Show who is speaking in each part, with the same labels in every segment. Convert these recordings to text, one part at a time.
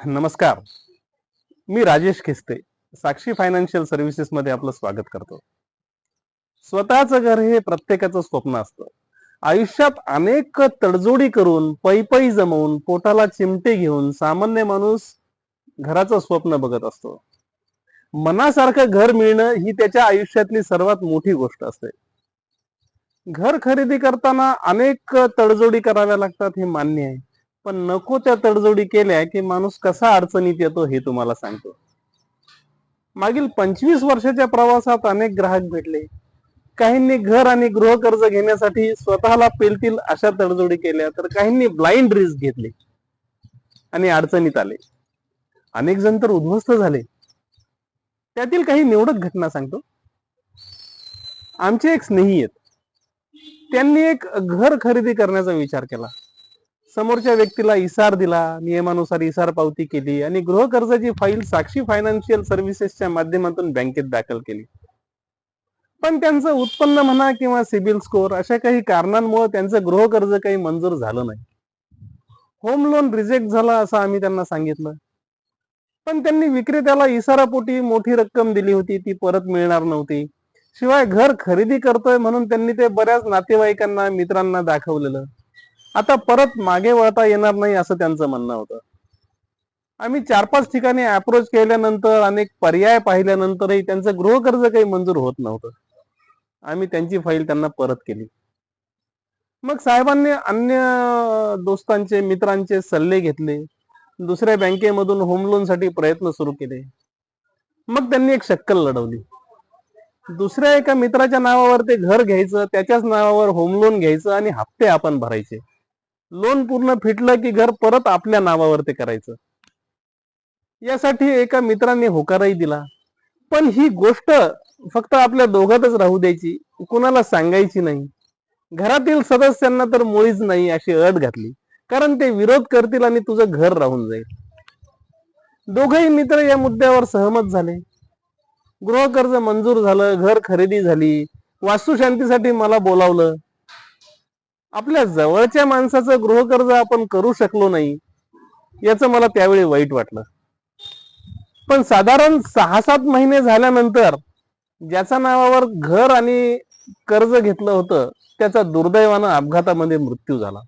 Speaker 1: नमस्कार. मी राजेश खिस्ते, साक्षी financial services मध्ये आपलं स्वागत करतो. स्वतःचं घर हे प्रत्येकाचं स्वप्न असतं. आयुष्यात अनेक तडजोडी करून पै जमवून पोटाला चिमटे घेऊन सामान्य माणूस घराचं स्वप्न बघत असतो. मनासारखं घर मिळणं ही त्याच्या आयुष्यातली सर्वात मोठी गोष्ट असते. घर खरेदी करताना अनेक तडजोडी कराव्या लागतात हे मान्य आहे, पण नको त्या तडजोडी केल्या की माणूस कसा अडचणीत येतो हे तुम्हाला सांगतो. मागील 25 वर्षाच्या प्रवासात अनेक ग्राहक भेटले. काहींनी घर आणि गृह कर्ज घेण्यासाठी स्वतःला पेलतील अशा तडजोडी केल्या, तर काहींनी ब्लाइंड रिस्क घेतली आणि अडचणीत आले. अनेक जण तर उद्ध्वस्त झाले. त्यातील काही निवडक घटना सांगतो. आमचे एक स्नेही आहेत. त्यांनी एक घर खरेदी करण्याचा विचार केला. समोरच्या व्यक्तीला इसार दिला, नियमानुसार इसार पावती केली आणि गृह कर्जाची फाईल साक्षी फायनान्शियल सर्व्हिसेसच्या माध्यमातून बँकेत दाखल केली. पण त्यांचं उत्पन्न म्हणा किंवा सिबिल स्कोअर अशा काही कारणांमुळे त्यांचं गृह कर्ज काही मंजूर झालं नाही. होम लोन रिजेक्ट झाला असं आम्ही त्यांना सांगितलं. पण त्यांनी विक्रेत्याला इसारापोटी मोठी रक्कम दिली होती, ती परत मिळणार नव्हती. शिवाय घर खरेदी करतोय म्हणून त्यांनी ते बऱ्याच नातेवाईकांना मित्रांना दाखवलेलं. आता परत मागे वळता येणार नाही असं त्यांचं म्हणणं होतं. आम्ही 4-5 ठिकाणी अप्रोच केल्यानंतर अनेक पर्याय पाहिल्यानंतरही त्यांचं गृह कर्ज काही मंजूर होत नव्हतं. आम्ही त्यांची फाईल त्यांना परत केली. मग साहेबांनी अन्य दोस्तांचे मित्रांचे सल्ले घेतले. दुसऱ्या बँकेमधून होम लोन साठी प्रयत्न सुरू केले. मग त्यांनी एक शक्कल लढवली. दुसऱ्या एका मित्राच्या नावावर ते घर घ्यायचं, त्याच्याच नावावर होम लोन घ्यायचं आणि हप्ते आपण भरायचे. लोन पूर्ण फिटलं की घर परत आपल्या नावावर ते करायचं. यासाठी एका मित्राने होकारही दिला. पण ही गोष्ट फक्त आपल्या दोघातच राहू द्यायची, कुणाला सांगायची नाही. घरातील सदस्यांना तर मुळीच नाही अशी अट घातली, कारण ते विरोध करतील आणि तुझं घर राहून जाईल. दोघही मित्र या मुद्द्यावर सहमत झाले. गृह कर्ज मंजूर झालं, घर खरेदी झाली. वास्तुशांतीसाठी मला बोलावलं. आपल्या जवळच्या माणसाचं गृह कर्ज आपण करू शकलो नाही याचं मला त्यावेळी वाईट वाटलं. पण साधारण 6-7 महिने झाल्यानंतर ज्याच्या नावावर घर आणि कर्ज घेतलं होतं त्याचा दुर्दैवानं अपघातामध्ये मृत्यू झाला.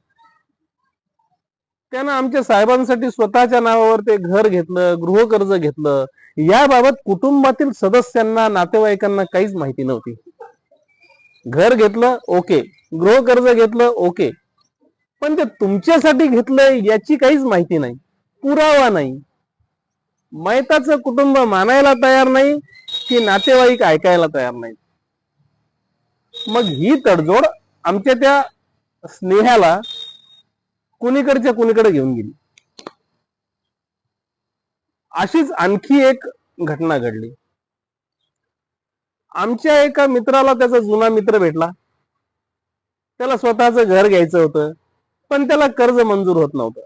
Speaker 1: त्यानं आमच्या साहेबांसाठी स्वतःच्या नावावर ते घर घेतलं, गृह कर्ज घेतलं. याबाबत कुटुंबातील सदस्यांना, नातेवाईकांना काहीच माहिती नव्हती. घर घेतलं ओके, गृह कर्ज घेतलं ओके, पण ते तुमच्यासाठी घेतलंय याची काहीच माहिती नाही, पुरावा नाही. मैताचं कुटुंब मानायला तयार नाही की नातेवाईक ऐकायला तयार नाही. मग ही तडजोड आमच्या त्या स्नेहाला कुणीकडच्या कुणीकडे घेऊन गेली. अशीच आणखी एक घटना घडली. आमच्या एका मित्राला त्याचा जुना मित्र भेटला. त्याला स्वतःचं घर घ्यायचं होतं, पण त्याला कर्ज मंजूर होत नव्हतं.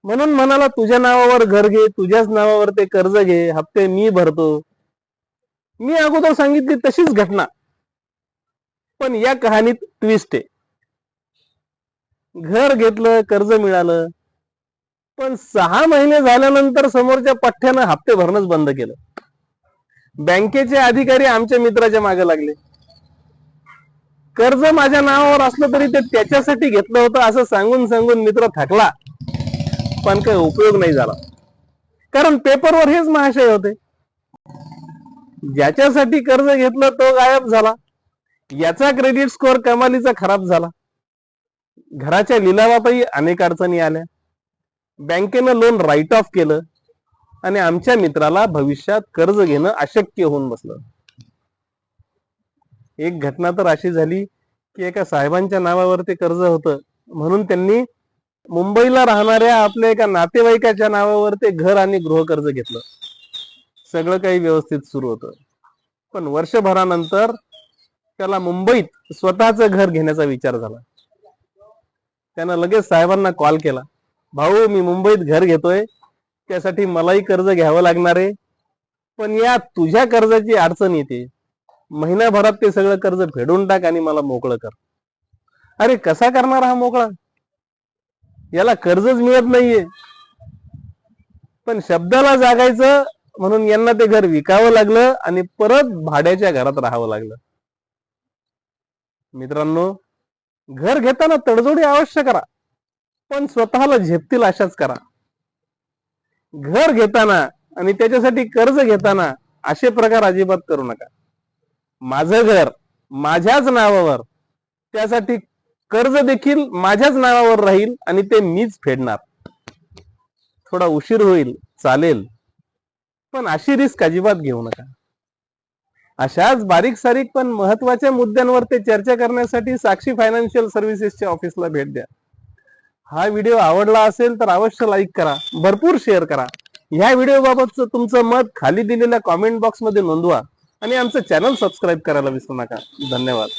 Speaker 1: म्हणून म्हणाला तुझ्या नावावर घर घे, तुझ्याच नावावर ते कर्ज घे, हप्ते मी भरतो. मी अगोदर सांगितली तशीच घटना, पण या कहाणीत ट्विस्ट आहे. घर घेतलं, कर्ज मिळालं, पण 6 महिने झाल्यानंतर समोरच्या पठ्ठ्यानं हप्ते भरणंच बंद केलं. बँकेचे अधिकारी आमच्या मित्राच्या मागे लागले. कर्ज माझ्या नावावर असलं तरी ते त्याच्यासाठी घेतलं होतं असं सांगून सांगून मित्र थकला, पण काही उपयोग नाही झाला. कारण पेपरवर हेच महाशय होते. ज्याच्यासाठी कर्ज घेतलं तो गायब झाला. याचा क्रेडिट स्कोअर कमालीचा खराब झाला. घराच्या लिलावातही अनेक अडचणी आल्या. बँकेनं लोन राईट ऑफ केलं आणि आमच्या मित्राला भविष्यात कर्ज घेणं अशक्य होऊन बसलं. एक घटना तर अशी झाली की एका साहेबांच्या नावावर ते कर्ज होतं म्हणून त्यांनी मुंबईला राहणाऱ्या आपल्या एका नातेवाईकाच्या नावावर ते घर आणि गृह कर्ज घेतलं. सगळं काही व्यवस्थित सुरू होतं. पण वर्षभरानंतर त्याला मुंबईत स्वतःचं घर घेण्याचा विचार झाला. त्यानं लगेच साहेबांना कॉल केला, भाऊ मी मुंबईत घर घेतोय, त्यासाठी मलाही कर्ज घ्यावं लागणार आहे, पण या तुझ्या कर्जाची अडचण येते. महिनाभरात ते सगळं कर्ज फेडून टाक आणि मला मोकळं कर. अरे कसा करणार हा मोकळा, याला कर्जच मिळत नाहीये. पण शब्दाला जागायचं म्हणून यांना ते घर विकावं लागलं आणि परत भाड्याच्या घरात राहावं लागलं. मित्रांनो, घर घेताना तडजोडी अवश्य करा, पण स्वतःला झेपतील अशाच करा. घर घेताना आणि त्याच्यासाठी कर्ज घेताना असे प्रकार अजिबात करू नका. माझं घर माझ्याच नावावर, त्यासाठी कर्ज देखील माझ्याच नावावर राहील आणि ते मीच फेडणार. थोडा उशीर होईल चालेल, पण अशी रिस्क अजिबात घेऊ नका. अशाच बारीक सारीक पण महत्वाच्या मुद्द्यांवर ते चर्चा करण्यासाठी साक्षी फायनान्शियल सर्व्हिसेसच्या ऑफिसला भेट द्या. हा व्हिडिओ आवडला असेल तर अवश्य लाईक करा, भरपूर शेअर करा. ह्या व्हिडिओ बाबतचं तुमचं मत खाली दिलेल्या कॉमेंट बॉक्स मध्ये नोंदवा आणि आमचं चॅनल सबस्क्राईब करायला विसरू नका. धन्यवाद.